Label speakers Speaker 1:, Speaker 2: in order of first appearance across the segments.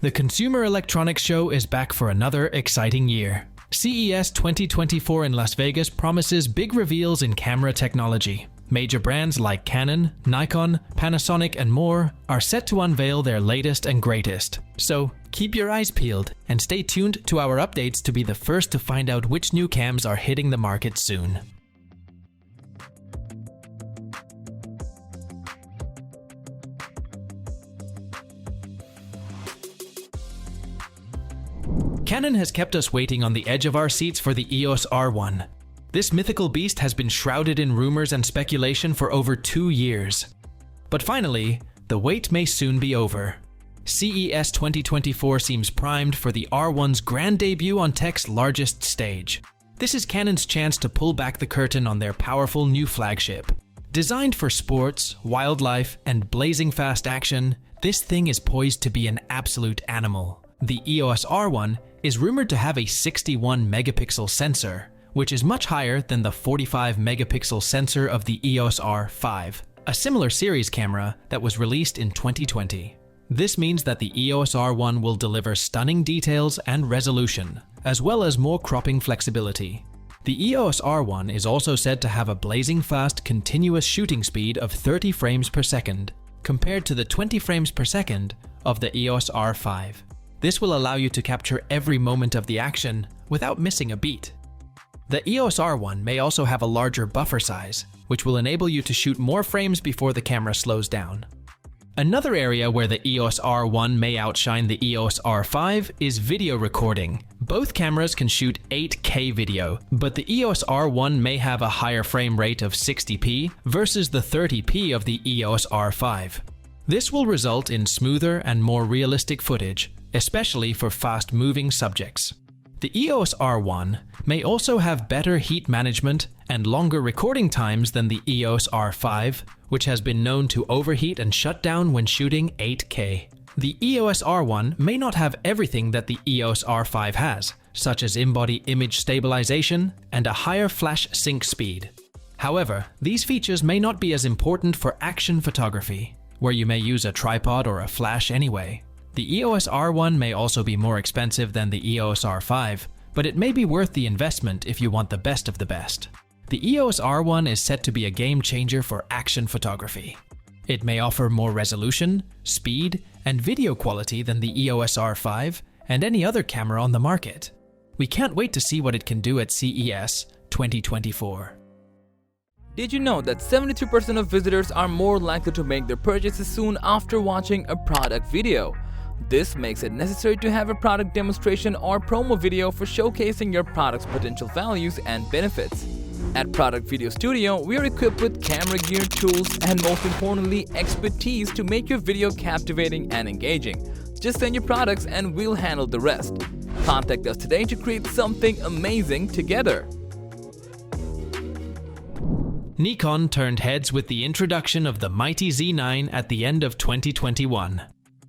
Speaker 1: The Consumer Electronics Show is back for another exciting year. CES 2024 in Las Vegas promises big reveals in camera technology. Major brands like Canon, Nikon, Panasonic, and more are set to unveil their latest and greatest. So keep your eyes peeled and stay tuned to our updates to be the first to find out which new cams are hitting the market soon. Canon has kept us waiting on the edge of our seats for the EOS R1. This mythical beast has been shrouded in rumors and speculation for over 2 years. But finally, the wait may soon be over. CES 2024 seems primed for the R1's grand debut on tech's largest stage. This is Canon's chance to pull back the curtain on their powerful new flagship. Designed for sports, wildlife, and blazing fast action, this thing is poised to be an absolute animal. The EOS R1 is rumored to have a 61 megapixel sensor, which is much higher than the 45 megapixel sensor of the EOS R5, a similar series camera that was released in 2020. This means that the EOS R1 will deliver stunning details and resolution, as well as more cropping flexibility. The EOS R1 is also said to have a blazing fast continuous shooting speed of 30 frames per second, compared to the 20 frames per second of the EOS R5. This will allow you to capture every moment of the action without missing a beat. The EOS R1 may also have a larger buffer size, which will enable you to shoot more frames before the camera slows down. Another area where the EOS R1 may outshine the EOS R5 is video recording. Both cameras can shoot 8K video, but the EOS R1 may have a higher frame rate of 60p versus the 30p of the EOS R5. This will result in smoother and more realistic footage, especially for fast-moving subjects. The EOS R1 may also have better heat management and longer recording times than the EOS R5, which has been known to overheat and shut down when shooting 8K. The EOS R1 may not have everything that the EOS R5 has, such as in-body image stabilization and a higher flash sync speed. However, these features may not be as important for action photography, where you may use a tripod or a flash anyway. The EOS R1 may also be more expensive than the EOS R5, but it may be worth the investment if you want the best of the best. The EOS R1 is set to be a game changer for action photography. It may offer more resolution, speed, and video quality than the EOS R5 and any other camera on the market. We can't wait to see what it can do at CES 2024.
Speaker 2: Did you know that 73% of visitors are more likely to make their purchases soon after watching a product video? This makes it necessary to have a product demonstration or promo video for showcasing your product's potential values and benefits. At Product Video Studio, we are equipped with camera gear, tools, and most importantly, expertise to make your video captivating and engaging. Just send your products and we'll handle the rest. Contact us today to create something amazing together.
Speaker 1: Nikon turned heads with the introduction of the mighty Z9 at the end of 2021.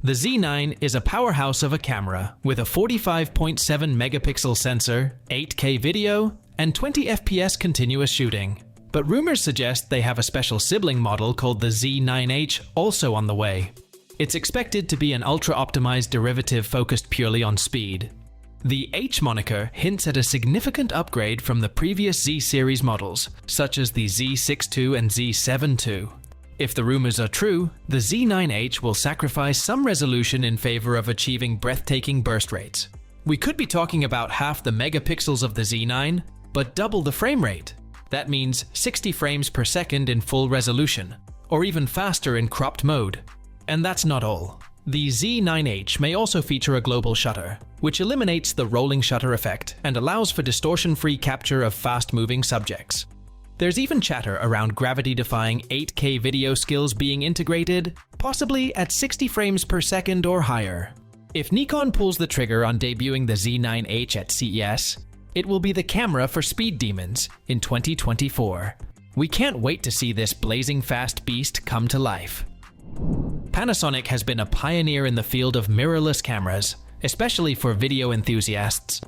Speaker 1: The Z9 is a powerhouse of a camera with a 45.7 megapixel sensor, 8K video, and 20 FPS continuous shooting. But rumors suggest they have a special sibling model called the Z9H also on the way. It's expected to be an ultra-optimized derivative focused purely on speed. The H moniker hints at a significant upgrade from the previous Z series models, such as the Z6 II and Z7 II. If the rumors are true, the Z9H will sacrifice some resolution in favor of achieving breathtaking burst rates. We could be talking about half the megapixels of the Z9, but double the frame rate. That means 60 frames per second in full resolution, or even faster in cropped mode. And that's not all. The Z9H may also feature a global shutter, which eliminates the rolling shutter effect and allows for distortion-free capture of fast-moving subjects. There's even chatter around gravity-defying 8K video skills being integrated, possibly at 60 frames per second or higher. If Nikon pulls the trigger on debuting the Z9H at CES, it will be the camera for speed demons in 2024. We can't wait to see this blazing fast beast come to life. Panasonic has been a pioneer in the field of mirrorless cameras, especially for video enthusiasts.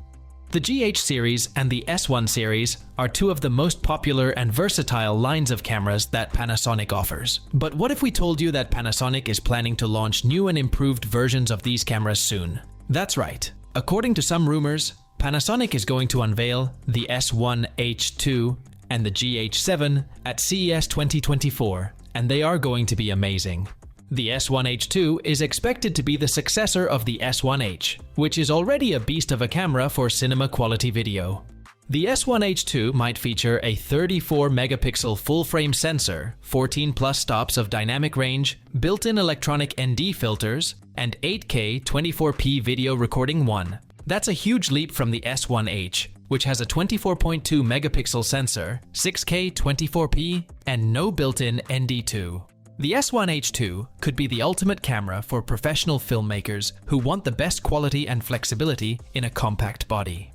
Speaker 1: The GH series and the S1 series are two of the most popular and versatile lines of cameras that Panasonic offers. But what if we told you that Panasonic is planning to launch new and improved versions of these cameras soon? That's right. According to some rumors, Panasonic is going to unveil the S1H2 and the GH7 at CES 2024, and they are going to be amazing. The S1H2 is expected to be the successor of the S1H, which is already a beast of a camera for cinema quality video. The S1H2 might feature a 34 megapixel full-frame sensor, 14 plus stops of dynamic range, built-in electronic ND filters, and 8K 24p video recording 1. That's a huge leap from the S1H, which has a 24.2 megapixel sensor, 6K 24p, and no built-in ND2. The S1H2 could be the ultimate camera for professional filmmakers who want the best quality and flexibility in a compact body.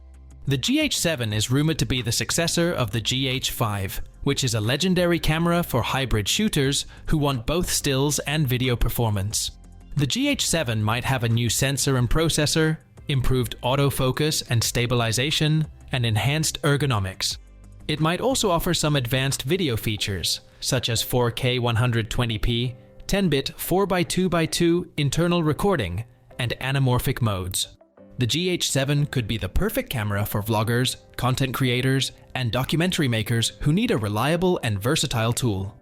Speaker 1: The GH7 is rumored to be the successor of the GH5, which is a legendary camera for hybrid shooters who want both stills and video performance. The GH7 might have a new sensor and processor, improved autofocus and stabilization, and enhanced ergonomics. It might also offer some advanced video features, such as 4K 120p, 10-bit 4x2x2 internal recording, and anamorphic modes. The GH7 could be the perfect camera for vloggers, content creators, and documentary makers who need a reliable and versatile tool.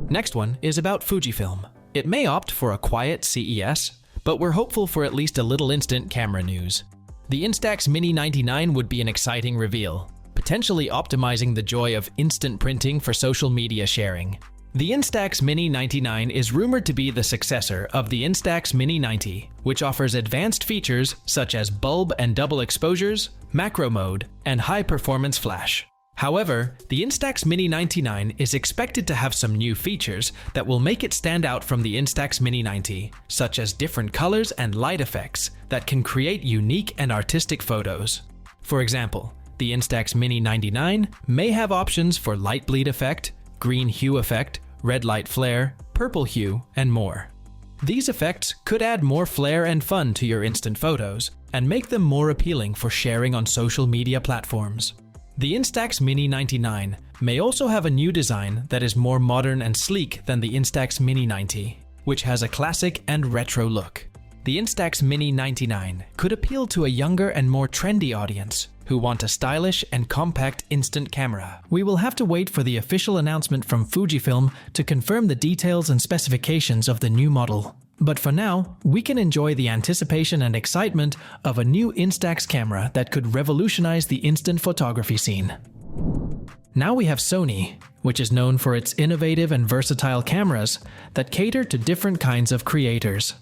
Speaker 1: Next one is about Fujifilm. It may opt for a quiet CES, but we're hopeful for at least a little instant camera news. The Instax Mini 99 would be an exciting reveal, potentially optimizing the joy of instant printing for social media sharing. The Instax Mini 99 is rumored to be the successor of the Instax Mini 90, which offers advanced features such as bulb and double exposures, macro mode, and high-performance flash. However, the Instax Mini 99 is expected to have some new features that will make it stand out from the Instax Mini 90, such as different colors and light effects that can create unique and artistic photos. For example, the Instax Mini 99 may have options for light bleed effect, green hue effect, red light flare, purple hue, and more. These effects could add more flair and fun to your instant photos and make them more appealing for sharing on social media platforms. The Instax Mini 99 may also have a new design that is more modern and sleek than the Instax Mini 90, which has a classic and retro look. The Instax Mini 99 could appeal to a younger and more trendy audience who want a stylish and compact instant camera. We will have to wait for the official announcement from Fujifilm to confirm the details and specifications of the new model. But for now, we can enjoy the anticipation and excitement of a new Instax camera that could revolutionize the instant photography scene. Now we have Sony, which is known for its innovative and versatile cameras that cater to different kinds of creators.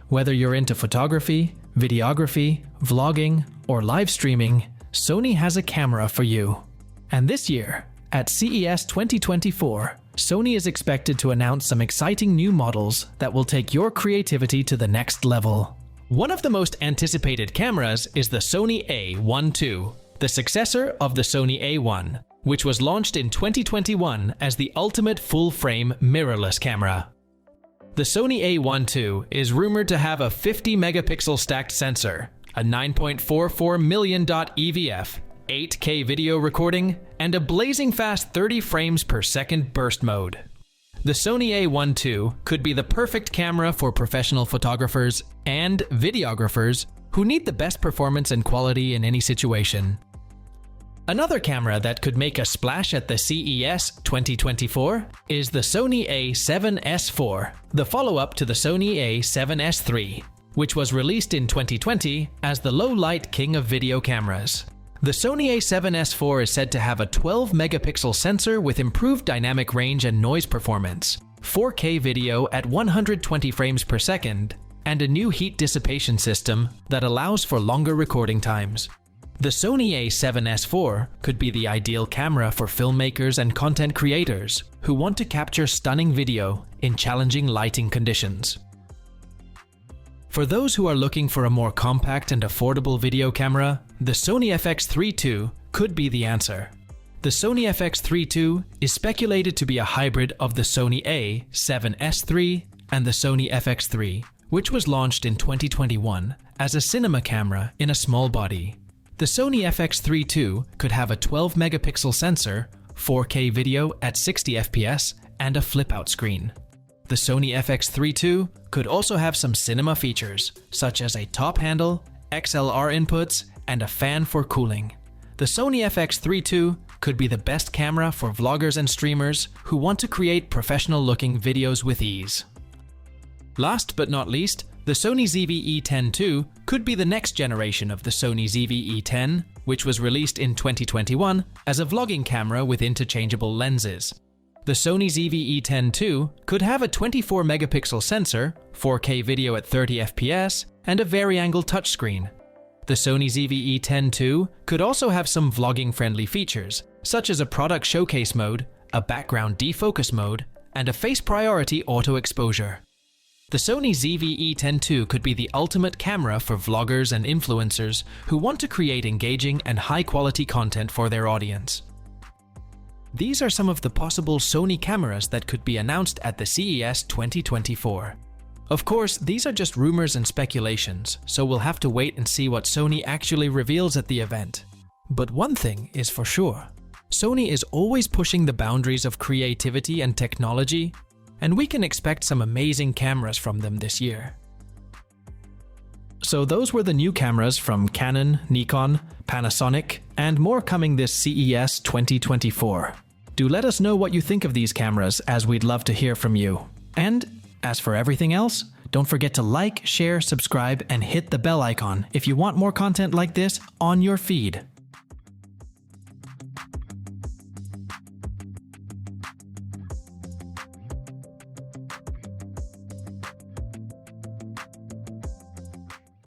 Speaker 1: Whether you're into photography, videography, vlogging, or live streaming, Sony has a camera for you. And this year, at CES 2024, Sony is expected to announce some exciting new models that will take your creativity to the next level. One of the most anticipated cameras is the Sony A1 II, the successor of the Sony A1, which was launched in 2021 as the ultimate full-frame mirrorless camera. The Sony A1 II is rumored to have a 50 megapixel stacked sensor, a 9.44 million dot EVF, 8K video recording, and a blazing fast 30 frames per second burst mode. The Sony A1 II could be the perfect camera for professional photographers and videographers who need the best performance and quality in any situation. Another camera that could make a splash at the CES 2024 is the Sony A7S IV, the follow-up to the Sony A7S III, which was released in 2020 as the low-light king of video cameras. The Sony A7S IV is said to have a 12 megapixel sensor with improved dynamic range and noise performance, 4K video at 120 frames per second, and a new heat dissipation system that allows for longer recording times. The Sony A7S IV could be the ideal camera for filmmakers and content creators who want to capture stunning video in challenging lighting conditions. For those who are looking for a more compact and affordable video camera, the Sony FX3 II could be the answer. The Sony FX3 II is speculated to be a hybrid of the Sony A7S III and the Sony FX3, which was launched in 2021 as a cinema camera in a small body. The Sony FX3 II could have a 12 megapixel sensor, 4K video at 60 FPS, and a flip-out screen. The Sony FX3 II could also have some cinema features, such as a top handle, XLR inputs, and a fan for cooling. The Sony FX3 II could be the best camera for vloggers and streamers who want to create professional-looking videos with ease. Last but not least, the Sony ZV-E10 II could be the next generation of the Sony ZV-E10, which was released in 2021 as a vlogging camera with interchangeable lenses. The Sony ZV-E10 II could have a 24 megapixel sensor, 4K video at 30 FPS, and a vari-angle touchscreen. The Sony ZV-E10 II could also have some vlogging-friendly features, such as a product showcase mode, a background defocus mode, and a face priority auto exposure. The Sony ZV-E10 II could be the ultimate camera for vloggers and influencers who want to create engaging and high-quality content for their audience. These are some of the possible Sony cameras that could be announced at the CES 2024. Of course, these are just rumors and speculations, so we'll have to wait and see what Sony actually reveals at the event. But one thing is for sure, Sony is always pushing the boundaries of creativity and technology, and we can expect some amazing cameras from them this year. So those were the new cameras from Canon, Nikon, Panasonic, and more coming this CES 2024. Do let us know what you think of these cameras, as we'd love to hear from you. And as for everything else, don't forget to like, share, subscribe, and hit the bell icon if you want more content like this on your feed.